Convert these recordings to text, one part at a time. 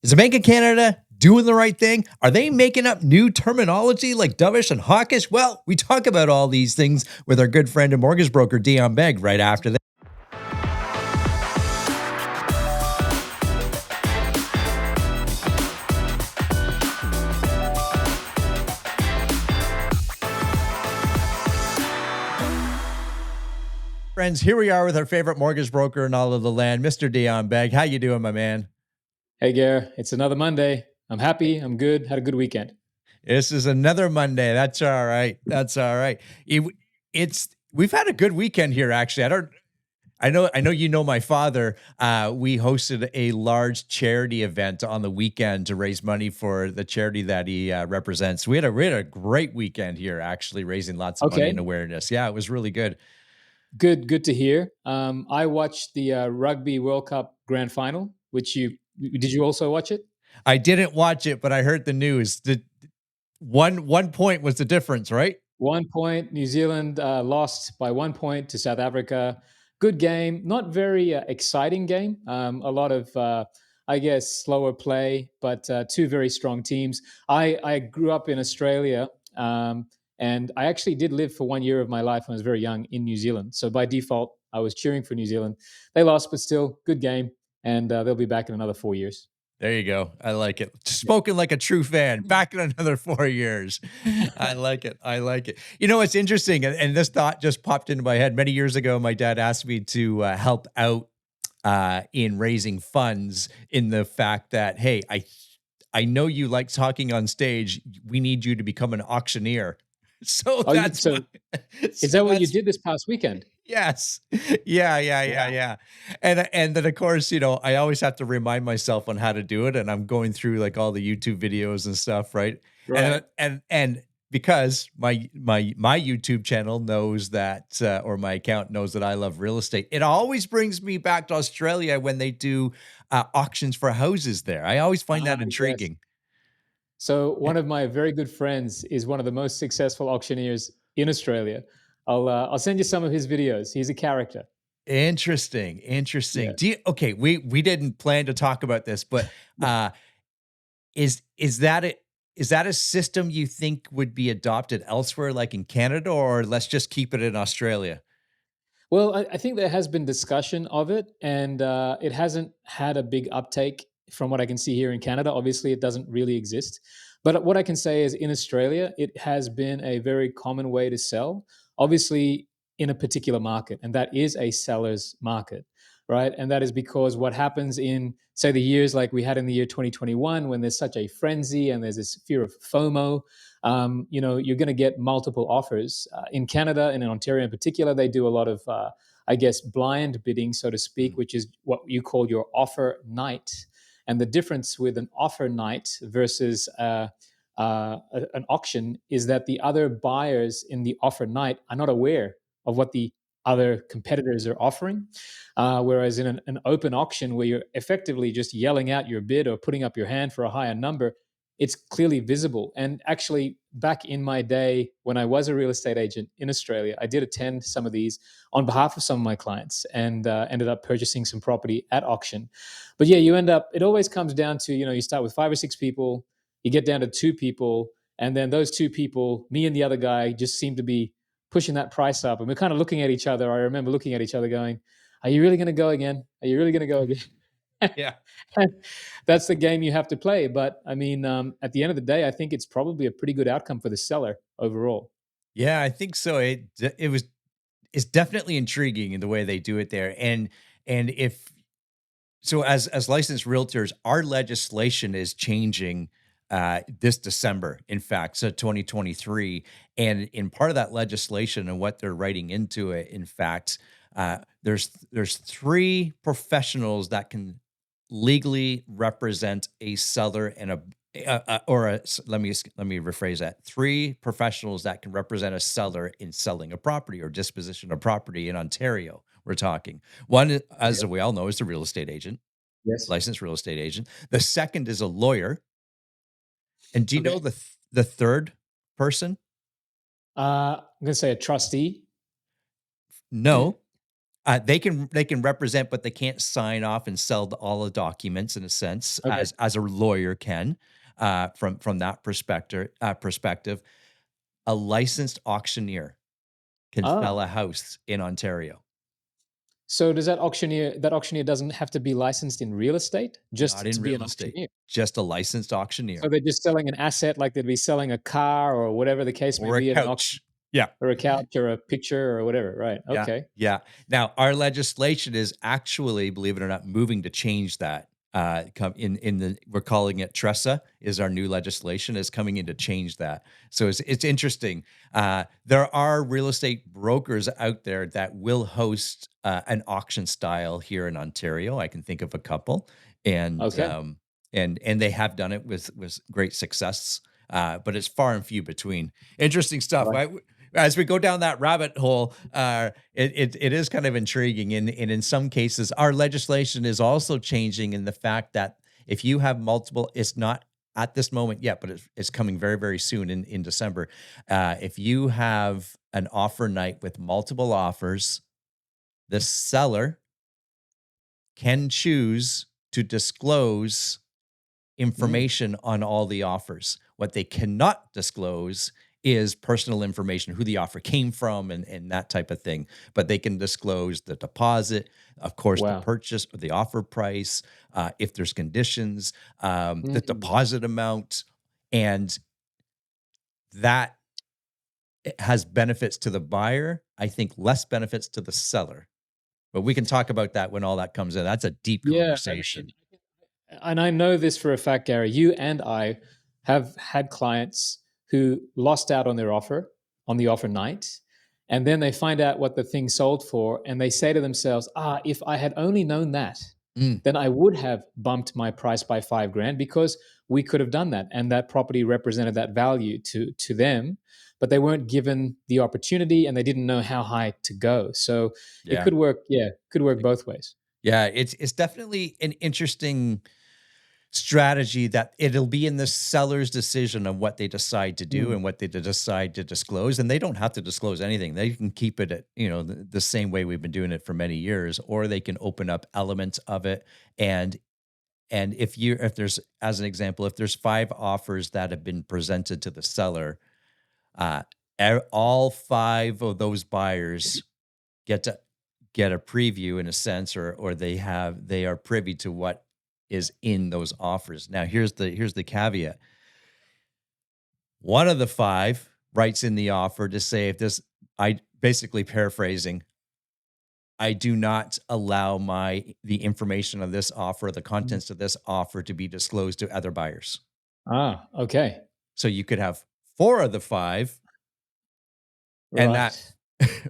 Is the Bank of Canada doing the right thing? Are they making up new terminology like Doveish and Hawkish? Well, we talk about all these things with our good friend and mortgage broker, Dion Begg, right after this. Friends, here we are with our favorite mortgage broker in all of the land, Mr. Dion Begg. How you doing, my man? Hey, Gare, it's another Monday. I'm happy. I'm good. Had a good weekend. This is another Monday. That's all right. That's all right. We've had a good weekend here, actually. I know you know my father. We hosted a large charity event on the weekend to raise money for the charity that he represents. We had a great weekend here, actually, raising lots of money and Okay, awareness. Yeah, it was really good. good to hear. I watched the Rugby World Cup Grand Final, which did you also watch it? I didn't watch it, but I heard the news. The one point was the difference, right? 1 point. New Zealand lost by 1 point to South Africa. Good game. Not very exciting game. A lot of, I guess, slower play, but two very strong teams. I grew up in Australia, and I actually did live for 1 year of my life when I was very young in New Zealand. So by default, I was cheering for New Zealand. They lost, but still, good game. And they'll be back in another 4 years. There you go. I like it. Spoken like a true fan. Back in another 4 years. I like it. I like it. You know, it's interesting. And this thought just popped into my head. Many years ago, my dad asked me to help out in raising funds in the fact that, hey, I know you like talking on stage. We need you to become an auctioneer. So Oh, that's so why, is so that what you that's did this past weekend? yes. Yeah. And then of course, I always have to remind myself on how to do it. And I'm going through like all the YouTube videos and stuff, right? Right. And because my YouTube channel knows that or my account knows that I love real estate, it always brings me back to Australia when they do auctions for houses there. I always find Ah, that yes. intriguing. So Yeah. one of my very good friends is one of the most successful auctioneers in Australia. I'll send you some of his videos. He's a character. Interesting. Yeah. Interesting. Okay, we didn't plan to talk about this, but uh is that it? Is that a system you think would be adopted elsewhere, like in Canada, or let's just keep it in Australia? Well, I think there has been discussion of it, and it hasn't had a big uptake from what I can see here in Canada. Obviously, it doesn't really exist. But what I can say is in Australia, it has been a very common way to sell, obviously, in a particular market, and that is a seller's market, right? And that is because what happens in, say, the years like we had in the year 2021, when there's such a frenzy and there's this fear of FOMO, you're going to get multiple offers. In Canada and in Ontario in particular, they do a lot of, I guess, blind bidding, so to speak, Mm, which is what you call your offer night. And the difference with an offer night versus an auction is that the other buyers in the offer night are not aware of what the other competitors are offering. Whereas in an open auction where you're effectively just yelling out your bid or putting up your hand for a higher number, it's clearly visible. And actually, back in my day when I was a real estate agent in Australia, I did attend some of these on behalf of some of my clients and ended up purchasing some property at auction. But yeah, it always comes down to, you start with 5 or 6 people, you get down to 2 people, and then those 2 people, me and the other guy, just seem to be pushing that price up. And we're kind of looking at each other. I remember looking at each other going, are you really going to go again? Are you really going to go again? yeah. That's the game you have to play. But I mean, at the end of the day, I think it's probably a pretty good outcome for the seller overall. Yeah, I think so. It's definitely intriguing in the way they do it there. And if so as licensed realtors, our legislation is changing this December, in fact, so 2023. And in part of that legislation and what they're writing into it, in fact, there's three professionals that can legally represent a seller and let me rephrase that. Three professionals that can represent a seller in selling a property or disposition of property in Ontario. We're talking one, as Yeah. we all know, is the real estate agent, Yes. licensed real estate agent. The second is a lawyer. And do you know Okay. the third person? I'm going to say a trustee. No. They can represent, but they can't sign off and sell all the documents in a sense, Okay. as a lawyer can, from that perspective. A licensed auctioneer can sell Ah, a house in Ontario, so does that auctioneer doesn't have to be licensed in real estate not just in to be an real estate, auctioneer? just a licensed So auctioneer they're just selling an asset like they'd be selling a car or whatever the case may or a be at an auction, couch. Yeah. or a couch or a picture or whatever, right? Yeah, Okay. yeah. Now, our legislation is actually, believe it or not, moving to change that. Come in the we're calling it TRESA is our new legislation is coming in to change that. So it's interesting. There are real estate brokers out there that will host an auction style here in Ontario. I can think of a couple, and Okay. they have done it with great success. But it's far and few between. Interesting stuff. Right. As we go down that rabbit hole, it is kind of intriguing, and in some cases, our legislation is also changing in the fact that if you have multiple, it's not at this moment yet, but it's coming very very soon in December. If you have an offer night with multiple offers, the seller can choose to disclose Mm. information on all the offers. What they cannot disclose is personal information, who the offer came from, and that type of thing. But they can disclose the deposit, of course, the Wow. purchase, or the offer price, if there's conditions, the Mhm. deposit amount, and that has benefits to the buyer. I think less benefits to the seller. But we can talk about that when all that comes in. That's a deep Yeah, I mean, conversation. and I know this for a fact, Gary. You and I have had clients who lost out on the offer night, and then they find out what the thing sold for, and they say to themselves, "Ah, if I had only known that, Mm, then I would have bumped my price by 5 grand because we could have done that, and that property represented that value to them." But they weren't given the opportunity, and they didn't know how high to go. So it yeah. could work. Yeah, could work both ways. Yeah, it's definitely an interesting strategy that it'll be in the seller's decision of what they decide to do Mm. and what they decide to disclose, and they don't have to disclose anything. They can keep it at, the same way we've been doing it for many years, or they can open up elements of it. And if there's, as an example, if there's 5 offers that have been presented to the seller, uh, all 5 of those buyers get to get a preview in a sense, or they are privy to what is in those offers. Now here's the caveat. One of the 5 writes in the offer to say, if this I basically paraphrasing, I do not allow the information of this offer, the Mm. contents of this offer, to be disclosed to other buyers. Ah, okay. So you could have 4 of the 5 and that Right.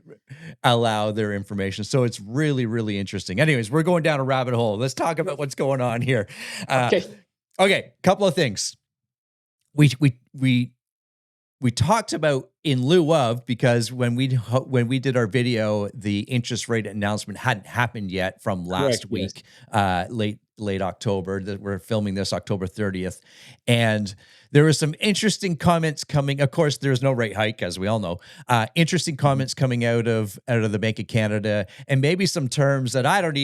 allow their information. So it's really, really interesting. Anyways, we're going down a rabbit hole. Let's talk about what's going on here. Uh, Okay. okay, couple of things. We talked about in lieu of, because when we did our video, the interest rate announcement hadn't happened yet from Correct, last yes. week, late October. That we're filming this October 30th, and there were some interesting comments coming. Of course, there's no rate hike, as we all know. Interesting Mhm. comments coming out of the Bank of Canada, and maybe some terms that I don't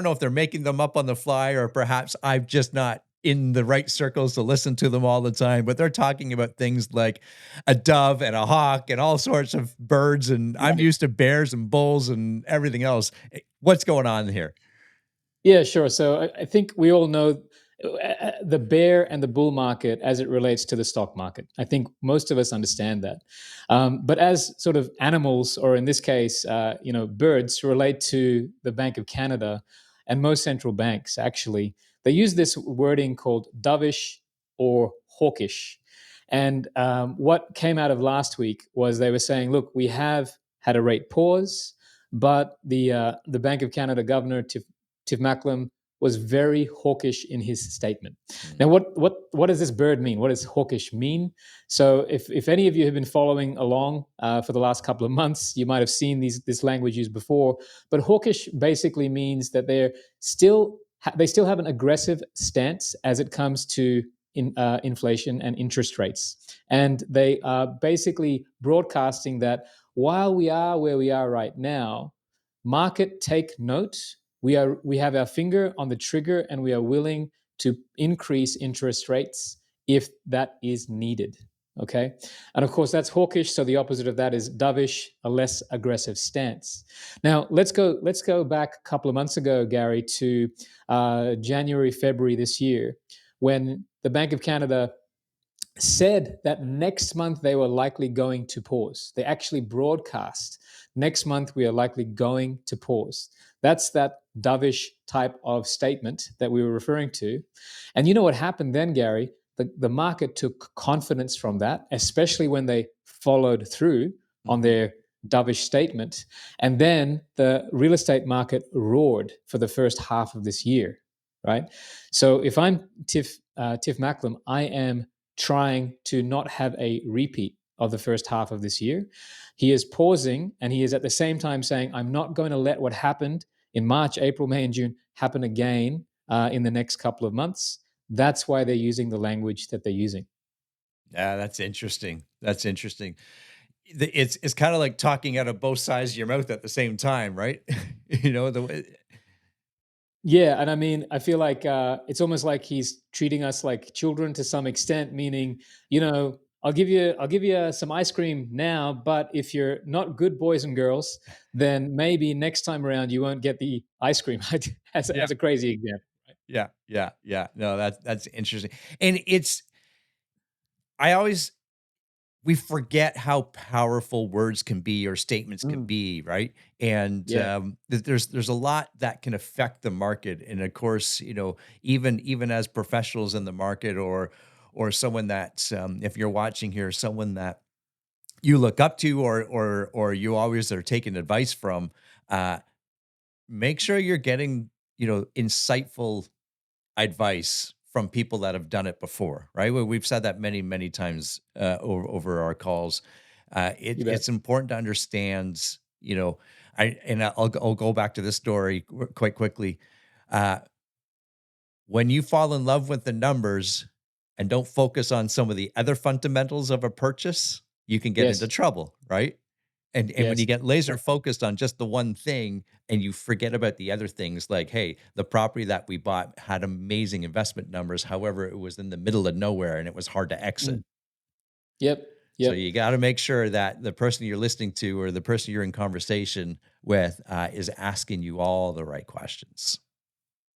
know if they're making them up on the fly, or perhaps I've just not in the right circles to listen to them all the time, but they're talking about things like a dove and a hawk and all sorts of birds, and I'm Right. used to bears and bulls and everything else. What's going on here? Yeah, sure. So I think we all know the bear and the bull market as it relates to the stock market. I think most of us understand that. But as sort of animals, or in this case, birds relate to the Bank of Canada and most central banks, actually, they use this wording called dovish or hawkish. And what came out of last week was they were saying, look, we have had a rate pause, but the Bank of Canada governor, Tiff Macklem, was very hawkish in his statement. Mm. Now, what does this bird mean? What does hawkish mean? So, if any of you have been following along for the last couple of months, you might have seen this language used before. But hawkish basically means that they still have an aggressive stance as it comes to inflation and interest rates, and they are basically broadcasting that while we are where we are right now, market, take note. We have our finger on the trigger, and we are willing to increase interest rates if that is needed. Okay. And of course, that's hawkish. So the opposite of that is dovish, a less aggressive stance. Now, let's go back a couple of months ago, Gary, to January, February this year, when the Bank of Canada said that next month they were likely going to pause. They actually broadcast, next month we are likely going to pause. That's that dovish type of statement that we were referring to. And you know what happened then, Gary? The market took confidence from that, especially when they followed through on Mhm. their dovish statement. And then the real estate market roared for the first half of this year, right? So if I'm Tiff Macklem, I am trying to not have a repeat of the first half of this year. He is pausing, and he is at the same time saying, I'm not going to let what happened in March, April, May, and June happen again in the next couple of months. That's why they're using the language that they're using. Yeah, that's interesting. That's interesting. It's kind of like talking out of both sides of your mouth at the same time, right? The way. Yeah, and I mean, I feel like it's almost like he's treating us like children to some extent. Meaning, I'll give you some ice cream now, but if you're not good boys and girls, then maybe next time around you won't get the ice cream. Yeah, As a crazy example. yeah, yeah, yeah. No, that's interesting. And I always we forget how powerful words can be or statements can Mm, be, right? And yeah. there's a lot that can affect the market. And of course, even as professionals in the market, or someone that, if you're watching here, someone that you look up to, or you always are taking advice from, uh, make sure you're getting insightful advice from people that have done it before, right? We've said that many, many times over our calls. You bet. It's important to understand, I'll go back to this story quite quickly. Uh, when you fall in love with the numbers and don't focus on some of the other fundamentals of a purchase, you can get into Yes. trouble, right? And when you Yes. get laser focused on just the one thing and you forget about the other things, like, hey, the property that we bought had amazing investment numbers. However, it was in the middle of nowhere and it was hard to exit. Mm. Yep. So Yep. you got to make sure that the person you're listening to or the person you're in conversation with is asking you all the right questions.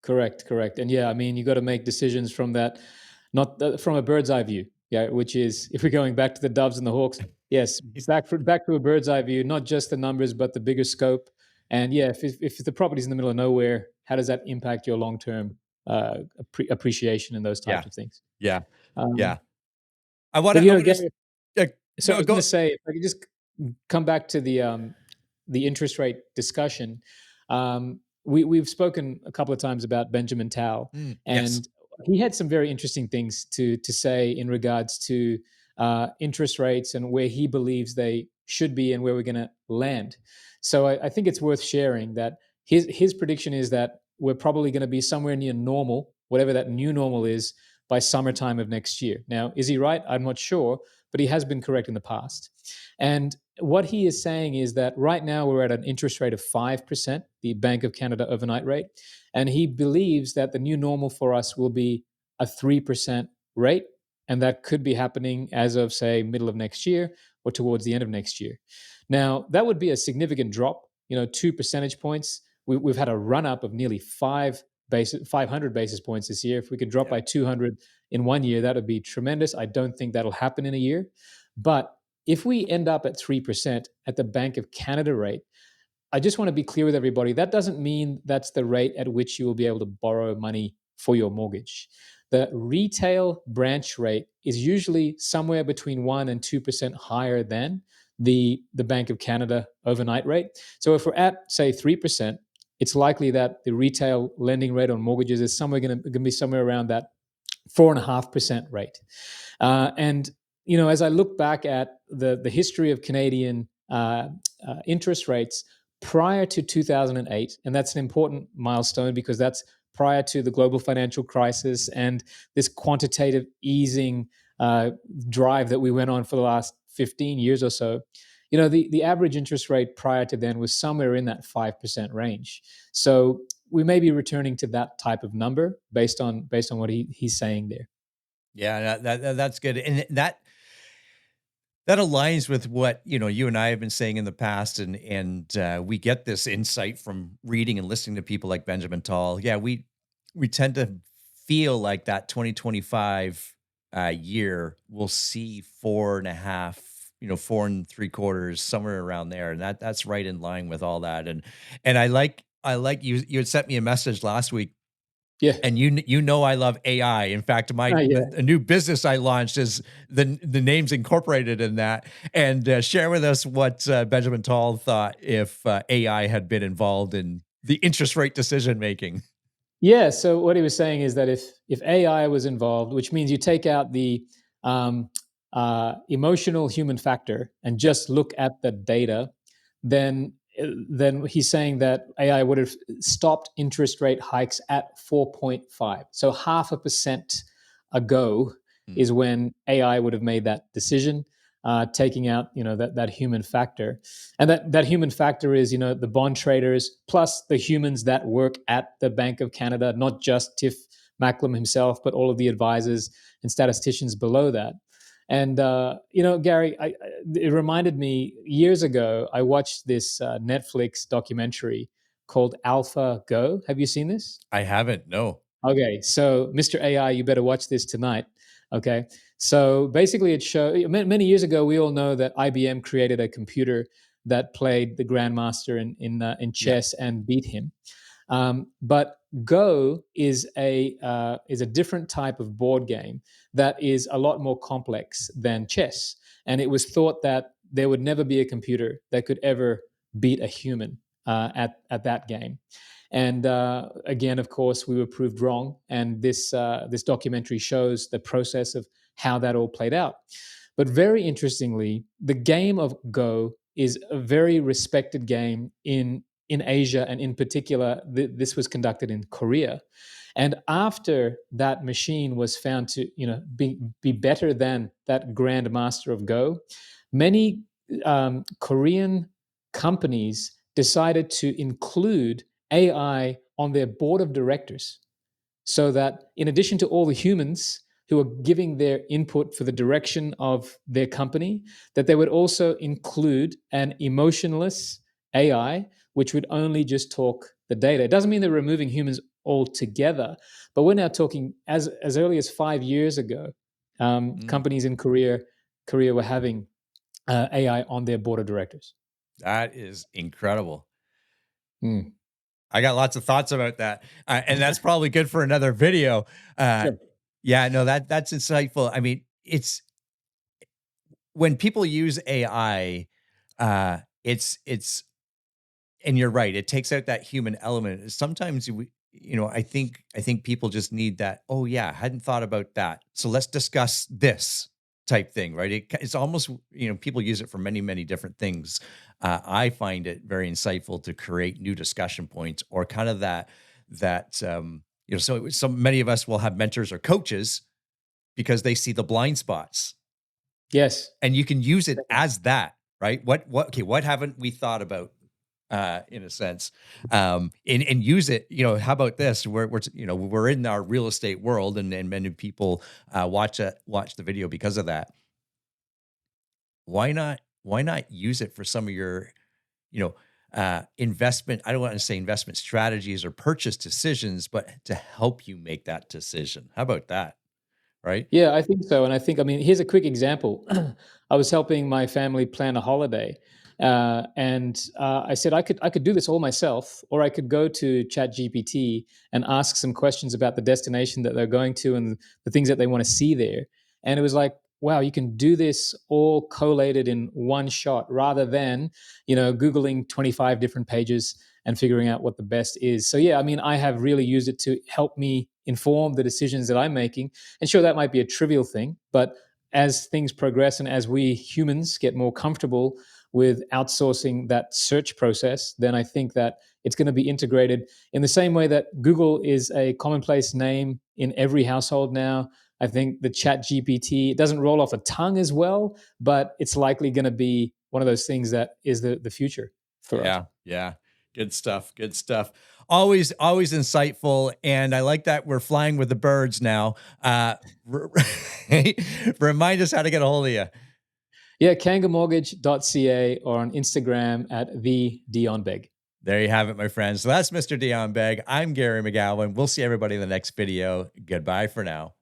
Correct, correct. And yeah, I mean, you got to make decisions from that, not from a bird's eye view. Yeah, which is if we're going back to the doves and the hawks, yes, back to a bird's eye view, not just the numbers, but the bigger scope. And yeah, if the property's in the middle of nowhere, how does that impact your long term appreciation and those Yeah. types of things? Yeah. Um, Yeah. I want but to, I want Gary, to, so I no, was going go. to say, if I could just come back to the interest rate discussion. We've spoken a couple of times about Benjamin Tao, Yes. and he had some very interesting things to say in regards to interest rates and where he believes they should be and where we're going to land. So I think it's worth sharing that his prediction is that we're probably going to be somewhere near normal, whatever that new normal is, by summertime of next year. Now, is he right? I'm not sure, but he has been correct in the past. And what he is saying is that right now we're at an interest rate of 5%, the Bank of Canada overnight rate. And he believes that the new normal for us will be a 3% rate. And that could be happening as of, say, middle of next year or towards the end of next year. Now, that would be a significant drop, 2 percentage points. We've had a run up of nearly 500 basis points this year. If we could drop Yeah. by 200 in one year, that would be tremendous. I don't think that'll happen in a year. But if we end up at 3% at the Bank of Canada rate, I just want to be clear with everybody that doesn't mean that's the rate at which you will be able to borrow money for your mortgage. The retail branch rate is usually somewhere between 1 and 2% higher than the Bank of Canada overnight rate. So if we're at, say, 3%, it's likely that the retail lending rate on mortgages is somewhere going to be somewhere around that 4.5% rate. And as I look back at the history of Canadian interest rates prior to 2008, and that's an important milestone because that's prior to the global financial crisis and this quantitative easing drive that we went on for the last 15 years or so. the average interest rate prior to then was somewhere in that 5% range. So we may be returning to that type of number based on what he's saying there. Yeah, that's good, and that aligns with what, you and I have been saying in the past, and we get this insight from reading and listening to people like Benjamin Tall. Yeah, we tend to feel like that 2025 year we'll see 4.5, 4 and 3/4, somewhere around there, and that's right in line with all that. And I like you had sent me a message last week, Yeah. and I love AI. In fact, my Yeah. the new business I launched is the name's incorporated in that. And share with us what Benjamin Tall thought if AI had been involved in the interest rate decision making. Yeah. So what he was saying is that if AI was involved, which means you take out the um, emotional human factor and just look at the data, then he's saying that AI would have stopped interest rate hikes at 4.5. So 0.5% ago Hmm. is when AI would have made that decision, taking out that human factor. And that human factor is the bond traders plus the humans that work at the Bank of Canada, not just Tiff Macklem himself, but all of the advisors and statisticians below that. And Gary, it reminded me years ago. I watched this Netflix documentary called Alpha Go. Have you seen this? I haven't. No. Okay, so Mr. AI, you better watch this tonight. Okay, so basically, it showed many years ago. We all know that IBM created a computer that played the grandmaster in Yeah. chess and beat him. But Go is a different type of board game that is a lot more complex than chess. And it was thought that there would never be a computer that could ever beat a human at that game. And again, of course, we were proved wrong. And this documentary shows the process of how that all played out. But very interestingly, the game of Go is a very respected game in Asia, and in particular, this was conducted in Korea. And after that machine was found to be better than that grandmaster of Go, many Korean companies decided to include AI on their board of directors, so that in addition to all the humans who are giving their input for the direction of their company, that they would also include an emotionless AI, which would only just talk the data. It doesn't mean they're removing humans altogether, but we're now talking as early as 5 years ago. Mm, Companies in Korea were having AI on their board of directors. that is incredible. Mm. I got lots of thoughts about that, and that's probably good for another video. Uh, Sure. yeah, no, that's insightful. I mean, it's when people use AI, it's and you're right, it takes out that human element. Sometimes I think people just need that, "Oh, yeah, I hadn't thought about that. So let's discuss this," type thing, right? It's almost, people use it for many, many different things. I find it very insightful to create new discussion points or kind of so many of us will have mentors or coaches because they see the blind spots, Yes. and you can use it as that, right? What haven't we thought about, in a sense, and use it. How about this? We're in our real estate world, and many people watch the video because of that. Why not use it for some of your, you know, investment? I don't want to say investment strategies or purchase decisions, but to help you make that decision. How about that? Right? Yeah, I think so. And I mean, here's a quick example. I was helping my family plan a holiday, and I said I could do this all myself, or I could go to ChatGPT and ask some questions about the destination that they're going to and the things that they want to see there. And it was like, wow, you can do this all collated in one shot, rather than googling 25 different pages and figuring out what the best is. So yeah, I mean, I have really used it to help me inform the decisions that I'm making. And sure, that might be a trivial thing, but as things progress and as we humans get more comfortable with outsourcing that search process, then I think that it's going to be integrated in the same way that Google is a commonplace name in every household now. I think the Chat GPT, it doesn't roll off the tongue as well, but it's likely going to be one of those things that is the future for us. Yeah, yeah. Good stuff. Good stuff. Always insightful. And I like that we're flying with the birds now. R- Remind us how to get a hold of you. Yeah, kangamortgage.ca or on Instagram at the Dion Beg. There you have it, my friends. So that's Mr. Dion Begg. I'm Gary McGowan. We'll see everybody in the next video. Goodbye for now.